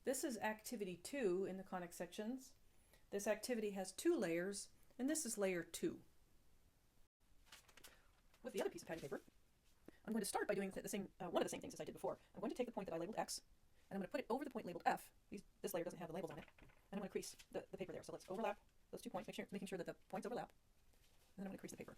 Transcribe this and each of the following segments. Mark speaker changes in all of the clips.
Speaker 1: This is activity 2 in the conic sections. This activity has 2 layers, and this is layer 2. With the other piece of patty paper, I'm going to start by doing one of the same things as I did before. I'm going to take the point that I labeled X, and I'm going to put it over the point labeled F. This layer doesn't have the labels on it. And I'm going to crease the paper there. So let's overlap those 2 points, making sure that the points overlap. And then I'm going to crease the paper.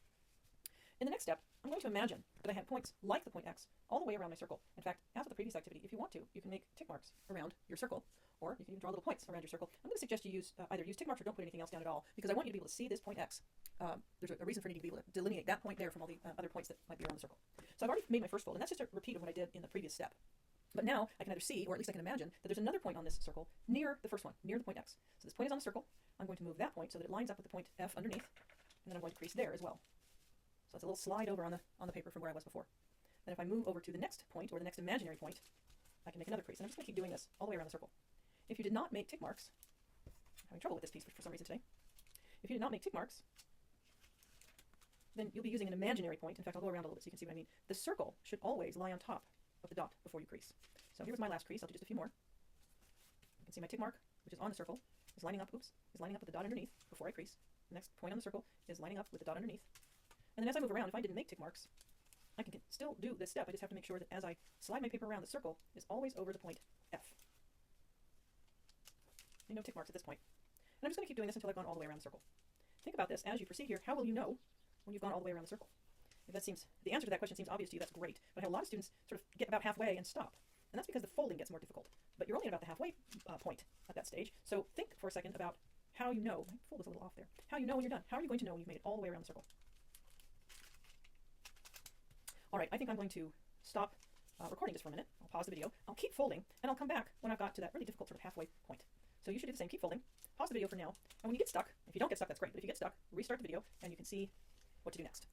Speaker 1: In the next step, I'm going to imagine that I have points like the point X all the way around my circle. In fact, as with the previous activity, if you want to, you can make tick marks around your circle, or you can even draw little points around your circle. I'm going to suggest you either use tick marks or don't put anything else down at all, because I want you to be able to see this point X. There's a reason for needing to be able to delineate that point there from all the other points that might be around the circle. So I've already made my first fold, and that's just a repeat of what I did in the previous step. But now I can either see, or at least I can imagine, that there's another point on this circle near the first one, near the point X. So this point is on the circle. I'm going to move that point so that it lines up with the point F underneath, and then I'm going to crease there as well. So it's a little slide over on the paper from where I was before. Then if I move over to the next point, or the next imaginary point, I can make another crease. And I'm just going to keep doing this all the way around the circle. If you did not make tick marks, I'm having trouble with this piece for some reason today. If you did not make tick marks, then you'll be using an imaginary point. In fact, I'll go around a little bit so you can see what I mean. The circle should always lie on top of the dot before you crease. So here's my last crease. I'll do just a few more. You can see my tick mark, which is on the circle, is lining up with the dot underneath before I crease. The next point on the circle is lining up with the dot underneath. And then as I move around, if I didn't make tick marks, I can still do this step. I just have to make sure that as I slide my paper around, the circle is always over the point F. No tick marks at this point. And I'm just going to keep doing this until I've gone all the way around the circle. Think about this as you proceed here. How will you know when you've gone all the way around the circle? If the answer to that question seems obvious to you, that's great. But I have a lot of students sort of get about halfway and stop. And that's because the folding gets more difficult. But you're only at about the halfway point at that stage. So think for a second about how you know. My fold is a little off there. How you know when you're done. How are you going to know when you've made it all the way around the circle? All right, I think I'm going to stop recording just for a minute. I'll pause the video. I'll keep folding, and I'll come back when I've got to that really difficult sort of halfway point. So you should do the same. Keep folding. Pause the video for now. And when you get stuck, if you don't get stuck, that's great. But if you get stuck, restart the video, and you can see what to do next.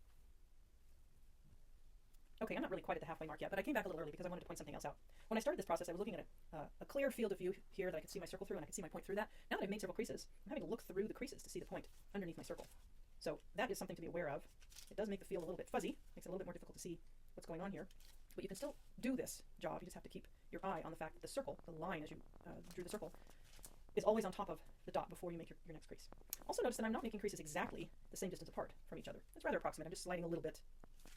Speaker 1: Okay, I'm not really quite at the halfway mark yet, but I came back a little early because I wanted to point something else out. When I started this process, I was looking at a clear field of view here that I could see my circle through, and I could see my point through that. Now that I've made several creases, I'm having to look through the creases to see the point underneath my circle. So that is something to be aware of. It does make the field a little bit fuzzy, makes it a little bit more difficult to see what's going on here. But you can still do this job. You just have to keep your eye on the fact that the circle, the line as you drew the circle, is always on top of the dot before you make your next crease. Also notice that I'm not making creases exactly the same distance apart from each other. It's rather approximate. I'm just sliding a little bit,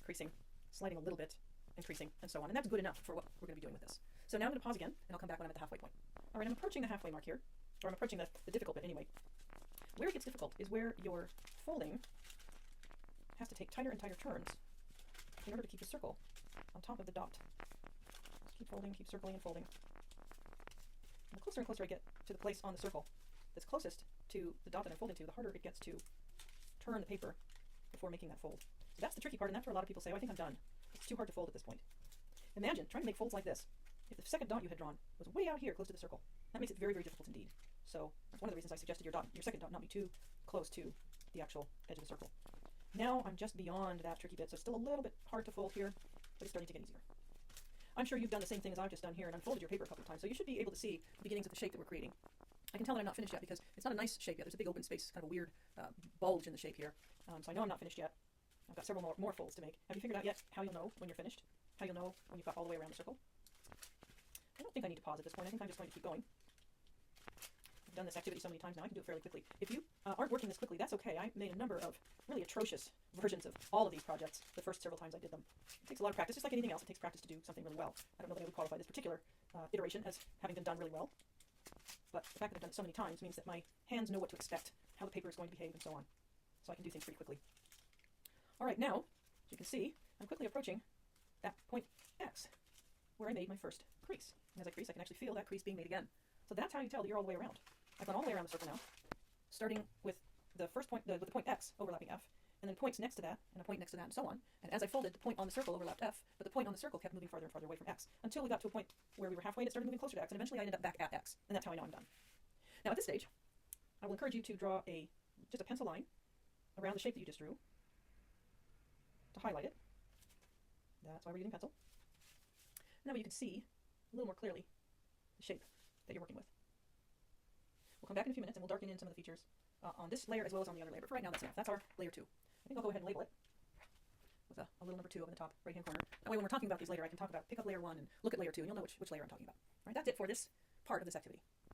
Speaker 1: creasing, sliding a little bit, and creasing, and so on. And that's good enough for what we're going to be doing with this. So now I'm going to pause again, and I'll come back when I'm at the halfway point. All right, I'm approaching the halfway mark here, or I'm approaching the difficult bit anyway. Where it gets difficult is where your folding has to take tighter and tighter turns in order to keep the circle on top of the dot. Just keep folding, keep circling and folding. And the closer and closer I get to the place on the circle that's closest to the dot that I'm folding to, the harder it gets to turn the paper before making that fold. So that's the tricky part, and that's where a lot of people say, oh, I think I'm done. It's too hard to fold at this point. Imagine trying to make folds like this. If the second dot you had drawn was way out here close to the circle, that makes it very, very difficult indeed. So that's one of the reasons I suggested your second dot not be too close to the actual edge of the circle. Now I'm just beyond that tricky bit, so it's still a little bit hard to fold here, but it's starting to get easier. I'm sure you've done the same thing as I've just done here and unfolded your paper a couple of times, so you should be able to see the beginnings of the shape that we're creating. I can tell that I'm not finished yet because it's not a nice shape yet. There's a big open space, kind of a weird bulge in the shape here. So I know I'm not finished yet. I've got several more folds to make. Have you figured out yet how you'll know when you're finished? How you'll know when you've got all the way around the circle? I don't think I need to pause at this point. I think I'm just going to keep going. I've done this activity so many times now, I can do it fairly quickly. If you aren't working this quickly, that's okay. I made a number of really atrocious versions of all of these projects the first several times I did them. It takes a lot of practice, just like anything else. It takes practice to do something really well. I don't know that I would qualify this particular iteration as having been done really well, but the fact that I've done it so many times means that my hands know what to expect, how the paper is going to behave, and so on. So I can do things pretty quickly. All right, now, as you can see, I'm quickly approaching that point X, where I made my first crease. And as I crease, I can actually feel that crease being made again. So that's how you tell that you're all the way around. I've gone all the way around the circle now, starting with the first point, with the point X overlapping F, and then points next to that, and a point next to that, and so on. And as I folded, the point on the circle overlapped F, but the point on the circle kept moving farther and farther away from X, until we got to a point where we were halfway and it started moving closer to X, and eventually I ended up back at X. And that's how I know I'm done. Now at this stage, I will encourage you to draw just a pencil line around the shape that you just drew, to highlight it. That's why we're using pencil. And that way you can see a little more clearly the shape that you're working with. We'll come back in a few minutes and we'll darken in some of the features on this layer as well as on the other layer. But for right now, that's enough. That's our layer 2. I think I'll go ahead and label it with a little number 2 up in the top right-hand corner. That way when we're talking about these later, I can pick up layer 1 and look at layer 2, and you'll know which layer I'm talking about. All right, that's it for this part of this activity.